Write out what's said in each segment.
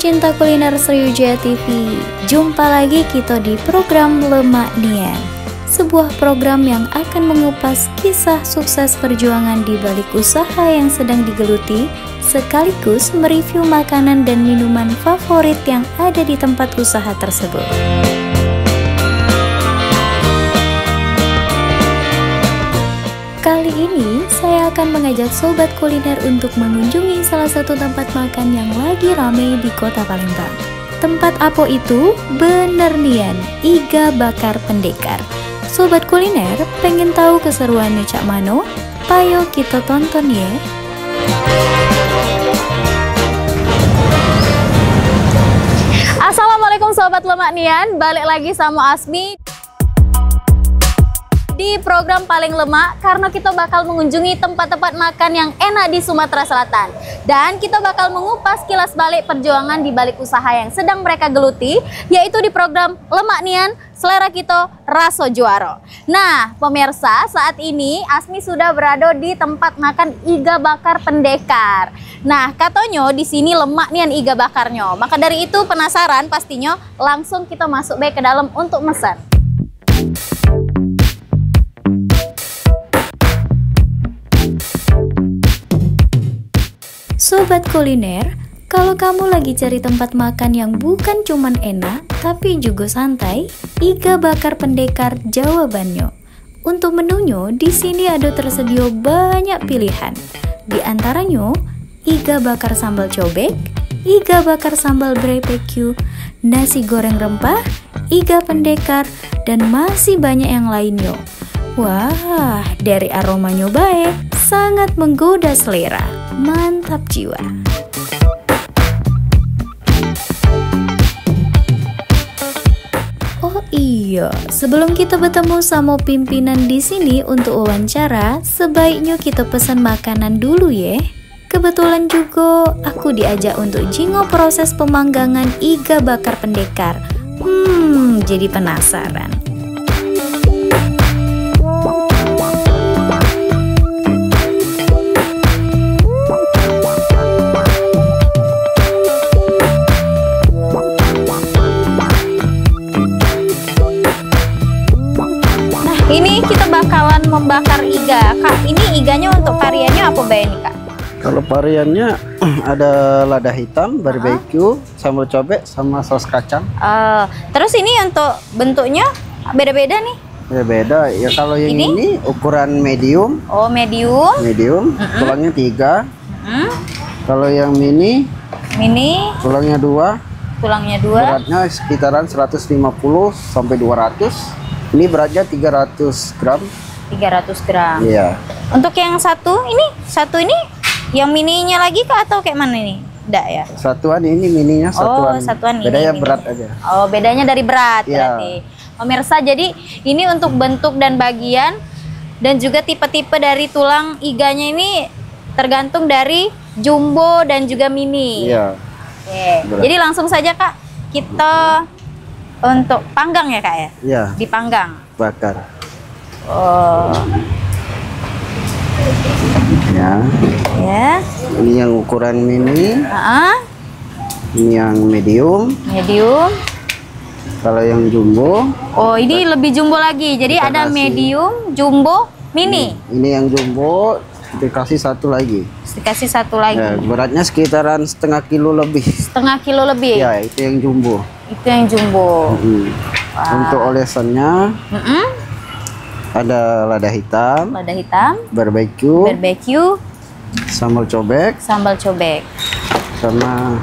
pecinta kuliner Sriwijaya TV. Jumpa lagi kita di program Lemak Nian, sebuah program yang akan mengupas kisah sukses perjuangan di balik usaha yang sedang digeluti, sekaligus mereview makanan dan minuman favorit yang ada di tempat usaha tersebut. Kali ini saya akan mengajak sobat kuliner untuk mengunjungi salah satu tempat makan yang lagi ramai di Kota Palembang. Tempat apa itu? Bener nian, Iga Bakar Pendekar. Sobat kuliner, pengen tahu keseruannya cak mano? Payo kita tonton ya. Assalamualaikum sobat Lemak Nian, balik lagi sama Asmi di program Paling Lemak, karena kita bakal mengunjungi tempat-tempat makan yang enak di Sumatera Selatan. Dan kita bakal mengupas kilas balik perjuangan di balik usaha yang sedang mereka geluti, yaitu di program Lemak Nian, selera kita raso juaro. Nah, pemirsa, saat ini Asmi sudah berada di tempat makan Iga Bakar Pendekar. Nah, katanya di sini lemak nian iga bakarnya. Maka dari itu penasaran pastinya, langsung kita masuk baik ke dalam untuk pesan. Sobat kuliner, kalau kamu lagi cari tempat makan yang bukan cuman enak, tapi juga santai, Iga Bakar Pendekar jawabannya. Untuk menunya, di sini ada tersedia banyak pilihan. Di antaranya, iga bakar sambal cobek, iga bakar sambal barbeque, nasi goreng rempah, iga pendekar, dan masih banyak yang lainnya. Wah, dari aromanya baik, sangat menggoda selera. Mantap jiwa. Oh iya, sebelum kita bertemu sama pimpinan di sini untuk wawancara, sebaiknya kita pesan makanan dulu ya. Kebetulan juga aku diajak untuk jingo proses pemanggangan Iga Bakar Pendekar. Jadi penasaran. Ini kita bakalan membakar iga. Kak, ini iganya untuk variannya apa nih, Kak? Kalau variannya ada lada hitam, barbeque, sambal cobek, sama saus kacang. Terus ini untuk bentuknya beda-beda nih? Beda. Ya kalau yang ini ukuran medium. Oh, medium. Medium. Tulangnya 3. Kalau yang mini. Mini. Tulangnya 2. Tulangnya 2. Beratnya sekitaran 150 sampai 200. Ini beratnya 300 gram. 300 gram. Iya. Untuk yang satu ini yang mininya lagi kah atau kayak mana ini? Enggak ya? Satuan ini mininya satuan. Oh, satuan ini. Bedanya mini. Berat aja. Oh, bedanya dari berat Iya. berarti. Pemirsa, jadi ini untuk bentuk dan bagian dan juga tipe-tipe dari tulang iganya ini tergantung dari jumbo dan juga mini. Iya. Oke. Jadi langsung saja Kak, kita untuk panggang ya Kak ya? Iya. Dipanggang. Bakar. Oh. Ya. Ya. Ini yang ukuran mini. Ini yang medium. Medium. Kalau yang jumbo. Oh, ini lebih jumbo lagi. Jadi ada medium, jumbo, mini. Ini yang jumbo, dikasih satu lagi. Dikasih satu lagi. Ya, beratnya sekitaran setengah kilo lebih. Setengah kilo lebih. Ya, itu yang jumbo. Itu yang jumbo. Untuk olesannya ada lada hitam. Lada hitam. Barbeque. Barbeque. Sambal cobek. Sambal cobek. Sama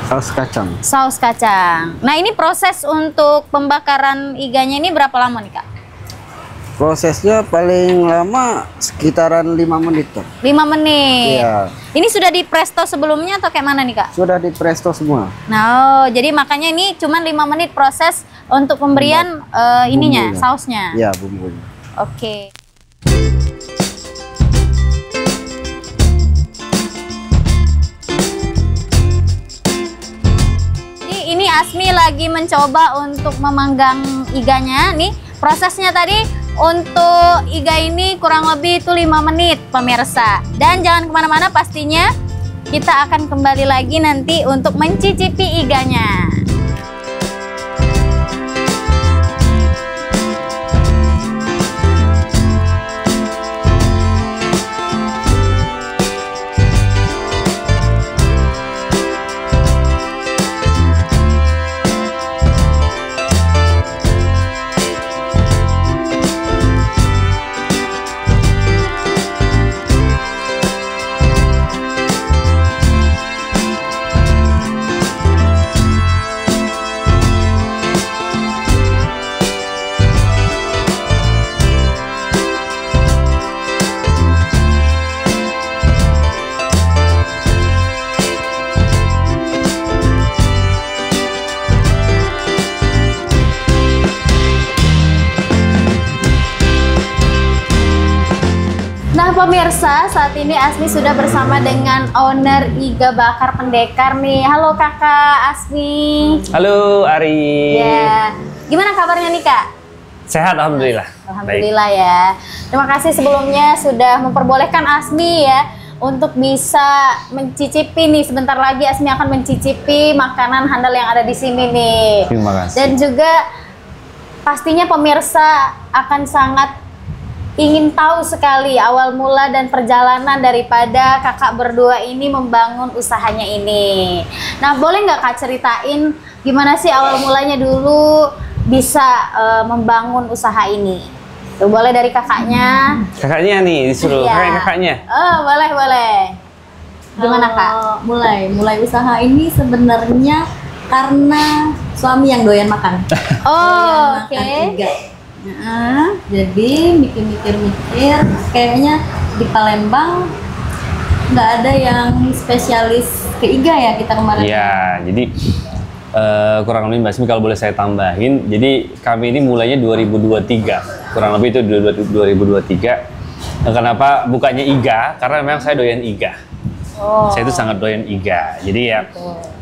saus kacang. Saus kacang. Nah, ini proses untuk pembakaran iganya ini berapa lama nih Kak? Prosesnya paling lama sekitaran 5 menit. 5 menit. Iya. Ini sudah di presto sebelumnya atau kayak mana nih Kak? Sudah di presto semua. Nah, jadi makanya ini cuma 5 menit proses untuk pemberian ininya, bumbunya. sausnya. Iya, bumbunya. Oke. Jadi ini Asmi lagi mencoba untuk memanggang iganya nih. Prosesnya tadi untuk iga ini kurang lebih itu 5 menit pemirsa. Dan jangan kemana-mana pastinya kita akan kembali lagi nanti untuk mencicipi iganya. Nah pemirsa, saat ini Asmi sudah bersama dengan owner Iga Bakar Pendekar nih. Halo kakak Asmi. Halo Ari. Ya, gimana kabarnya nih kak? Sehat alhamdulillah. Alhamdulillah ya. Terima kasih sebelumnya sudah memperbolehkan Asmi ya untuk bisa mencicipi nih. Sebentar lagi Asmi akan mencicipi makanan handal yang ada di sini nih. Terima kasih. Dan juga pastinya pemirsa akan sangat ingin tahu sekali awal mula dan perjalanan daripada kakak berdua ini membangun usahanya ini. Nah, boleh nggak kak ceritain gimana sih awal mulanya dulu bisa membangun usaha ini? Tuh, boleh dari kakaknya. Kakaknya nih disuruh, Iya. kakaknya. Oh, boleh. Gimana kak? Mulai usaha ini sebenarnya karena suami yang doyan makan. Oh, Doyan oke. makan iga. Nah, jadi mikir-mikir kayaknya di Palembang nggak ada yang spesialis ke iga ya kita kemarin. Iya, jadi kurang lebih Mbak Asmi kalau boleh saya tambahin, jadi kami ini mulainya 2023, kurang lebih itu 2023. Nah, kenapa bukanya iga? Karena memang saya doyan iga. Oh. Saya itu sangat doyan iga. Jadi ya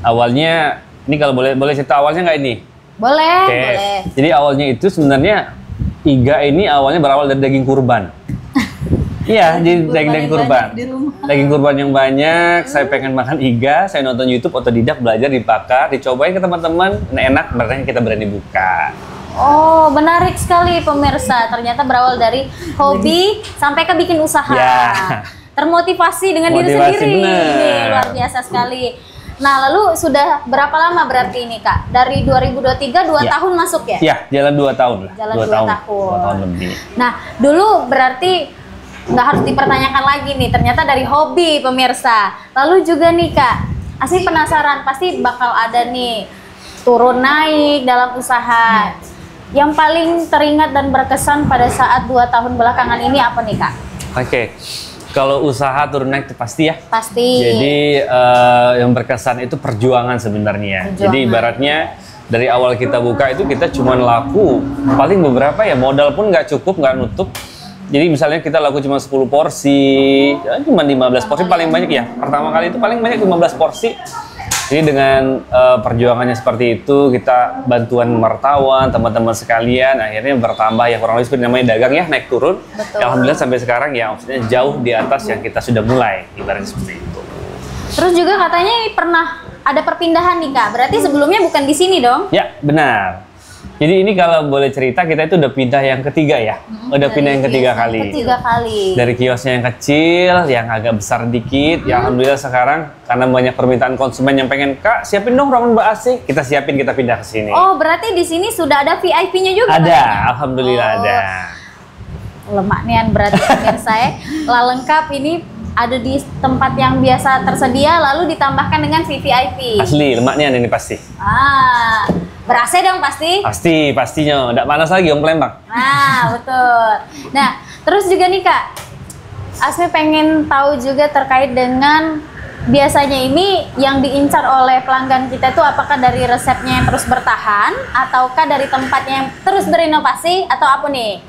awalnya, ini kalau boleh cerita awalnya nggak ini? Boleh, Oke. boleh. Jadi awalnya itu sebenarnya iga ini awalnya berawal dari daging kurban. Iya, jadi daging kurban. Di rumah. Daging kurban yang banyak, saya pengen makan iga, saya nonton YouTube otodidak belajar dibakar, dicobain ke teman-teman, enak, berarti kita berani buka. Oh, menarik sekali pemirsa. Ternyata berawal dari hobi sampai ke bikin usaha. Ya. Termotivasi dengan diri Motivasi, sendiri. bener. Ini luar biasa sekali. Nah, lalu sudah berapa lama berarti ini kak? Dari 2023 2 Ya. tahun masuk ya? Iya, jalan 2 tahun lah. Jalan 2 2 tahun. tahun. 2 tahun lebih. Nah, dulu berarti nggak harus dipertanyakan lagi nih. Ternyata dari hobi pemirsa. Lalu juga nih kak, Asmi penasaran pasti bakal ada nih turun naik dalam usaha. Yang paling teringat dan berkesan pada saat 2 tahun belakangan ini apa nih kak? Oke. Kalau usaha turun naik itu pasti ya. Pasti. Jadi yang berkesan itu perjuangan sebenarnya. Perjuangan. Jadi ibaratnya dari awal kita buka itu kita cuma laku paling beberapa ya, modal pun nggak cukup, nggak nutup. Jadi misalnya kita laku cuma 10 porsi, ya cuma 15 porsi paling banyak ya. Pertama kali itu paling banyak 15 porsi. Jadi dengan perjuangannya seperti itu, kita bantuan wartawan, teman-teman sekalian, akhirnya bertambah ya, kurang lebih seperti namanya dagang ya, naik turun. Betul. Ya, alhamdulillah sampai sekarang ya maksudnya jauh di atas yang kita sudah mulai, ibaratnya seperti itu. Terus juga katanya ini pernah ada perpindahan nih kak. Berarti sebelumnya bukan di sini dong? Ya, benar. Jadi ini kalau boleh cerita, kita itu udah pindah yang ketiga ya. Udah pindah yang ketiga kali. Ketiga kali. Dari kiosnya yang kecil, yang agak besar dikit, ya alhamdulillah sekarang karena banyak permintaan konsumen yang pengen, Kak, siapin dong ruangan Mbak AC. Kita siapin, kita pindah ke sini. Oh, berarti di sini sudah ada VIP-nya juga? Ada, katanya? alhamdulillah Oh. ada. Lemak nian berarti pemirsa ya. Lah lengkap ini ada di tempat yang biasa tersedia lalu ditambahkan dengan VVIP. Asli, lemaknya ada ini pasti. Ah, ber-AC dong pasti. Pastinya, nggak panas lagi Om Palembang. Nah, betul. Nah, terus juga nih Kak, Asmi pengen tahu juga terkait dengan biasanya ini yang diincar oleh pelanggan kita itu apakah dari resepnya yang terus bertahan ataukah dari tempatnya yang terus berinovasi atau apa nih?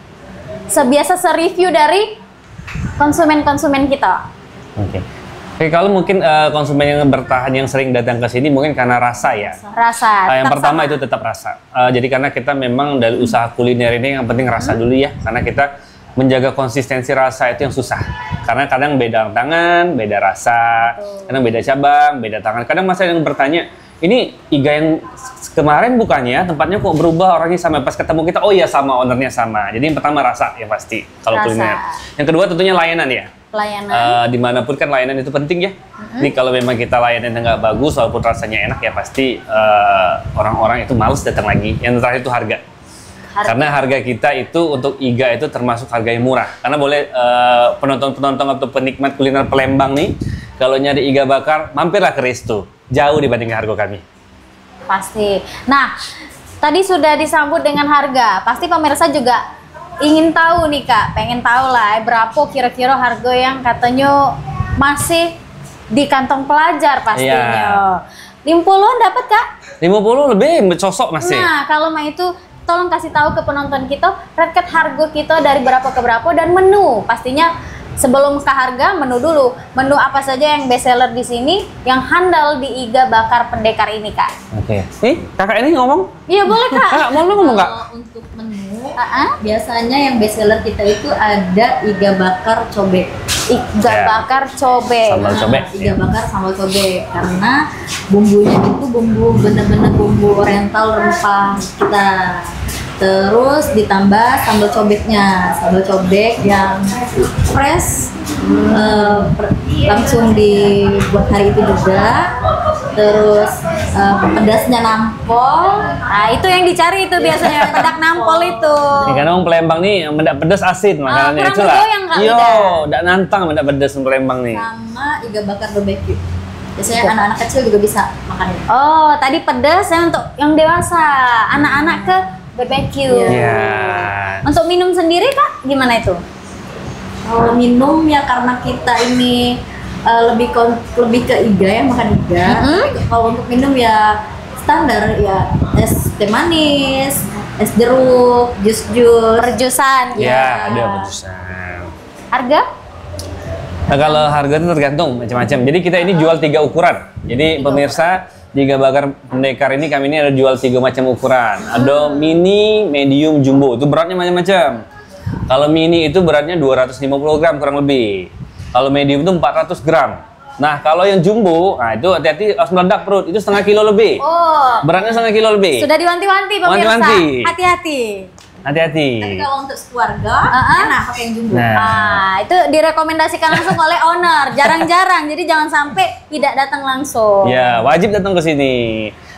Sebiasa se-review dari konsumen-konsumen kita. Oke. Oke, kalau mungkin konsumen yang bertahan yang sering datang ke sini mungkin karena rasa ya. Rasa. Yang tetap pertama sama. itu tetap rasa. Jadi karena kita memang dari usaha kuliner ini yang penting rasa dulu ya, karena kita menjaga konsistensi rasa itu yang susah. Karena kadang beda tangan, beda rasa, kadang beda cabang, beda tangan. Kadang masa yang bertanya, ini iga yang kemarin bukannya tempatnya kok berubah, orangnya sama, pas ketemu kita, oh iya sama, ownernya sama. Jadi yang pertama rasa ya pasti kalau kuliner. Yang kedua tentunya layanan ya. Pelayanan. Dimanapun kan layanan itu penting ya. Jadi kalau memang kita layanannya nggak bagus walaupun rasanya enak ya pasti orang-orang itu males datang lagi. Yang terakhir itu harga. Karena harga kita itu untuk iga itu termasuk harga yang murah. Karena boleh penonton-penonton atau penikmat kuliner Palembang nih, kalau nyari iga bakar, mampirlah ke Resto. Jauh dibanding harga kami. Pasti. Nah, tadi sudah disambut dengan harga. Pasti pemirsa juga ingin tahu nih Kak, pengen tahu lah berapa kira-kira harga yang katanya masih di kantong pelajar pastinya. 50 dapat Kak? 50 lebih sosok masih. Nah, kalau mah itu tolong kasih tahu ke penonton kita rate harga kita dari berapa ke berapa dan menu. Pastinya sebelum ke harga, menu dulu. Menu apa saja yang best seller di sini yang handal di Iga Bakar Pendekar ini Kak? Oke. Kakak ini ngomong? Iya boleh Kak. Kakak mau ngomong Kak? Kalau untuk menu, biasanya yang best seller kita itu ada iga bakar cobek. Iga bakar cobek. Sambal cobek. Iga bakar sambal cobek karena bumbunya itu bumbu bener-bener bumbu oriental rempah kita. Terus ditambah sambal cobeknya, sambal cobek yang fresh, langsung dibuat hari itu juga. Terus pedasnya nampol. Nah itu yang dicari itu biasanya pedak nampol itu. Karena orang Palembang nih mendak pedas asin makanannya kurang itu lah. bergoyang kali Yo, dah. ndak nantang mendak pedas Palembang nih. Sama iga bakar barbecue. Biasanya anak-anak kecil juga bisa makan ini. Oh tadi pedas ya untuk yang dewasa, anak-anak ke barbecue. Iya. Untuk minum sendiri Kak gimana itu? Kalau minum ya karena kita ini lebih ke iga ya, makan iga. Tapi kalau untuk minum ya standar ya es teh manis, es jeruk, jus Perjusan. Iya, ada perusahaan. Harga? Nah, kalau harga itu tergantung macam-macam. Jadi kita ini jual 3 ukuran. Jadi pemirsa di Iga Bakar Pendekar ini kami ini ada jual 3 macam ukuran. Ada mini, medium, jumbo. Itu beratnya macam-macam. Kalau mini itu beratnya 250 gram kurang lebih. Kalau medium itu 400 gram. Nah kalau yang jumbo, nah itu hati-hati harus meledak perut. Itu setengah kilo lebih. Oh. Beratnya setengah kilo lebih. Sudah diwanti-wanti pemirsa. Wanti-wanti. Hati-hati. Hati-hati. Tapi kalau untuk keluarga, enak pakai yang jumbo. Nah, itu direkomendasikan langsung oleh owner. Jarang-jarang, jadi jangan sampai tidak datang langsung. Ya, wajib datang ke sini.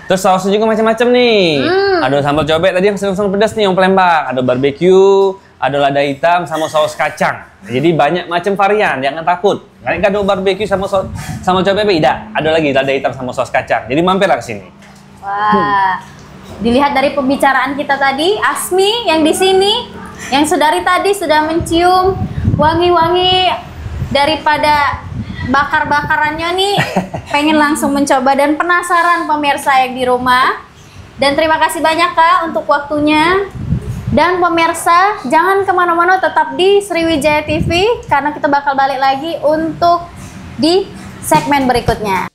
Terus sausnya juga macam-macam nih. Ada sambal cobek tadi yang sambal pedas nih yang Palembang. Ada barbecue, ada lada hitam sama saus kacang. Jadi banyak macam varian, jangan takut. Karena ada barbecue sama cobek beda. Ada lagi lada hitam sama saus kacang. Jadi mampirlah ke sini. Wah. Dilihat dari pembicaraan kita tadi, Asmi yang di sini, yang sedari tadi sudah mencium wangi-wangi daripada bakar-bakarannya nih, pengen langsung mencoba dan penasaran pemirsa yang di rumah. Dan terima kasih banyak Kak untuk waktunya. Dan pemirsa, jangan kemana-mana, tetap di Sriwijaya TV karena kita bakal balik lagi untuk di segmen berikutnya.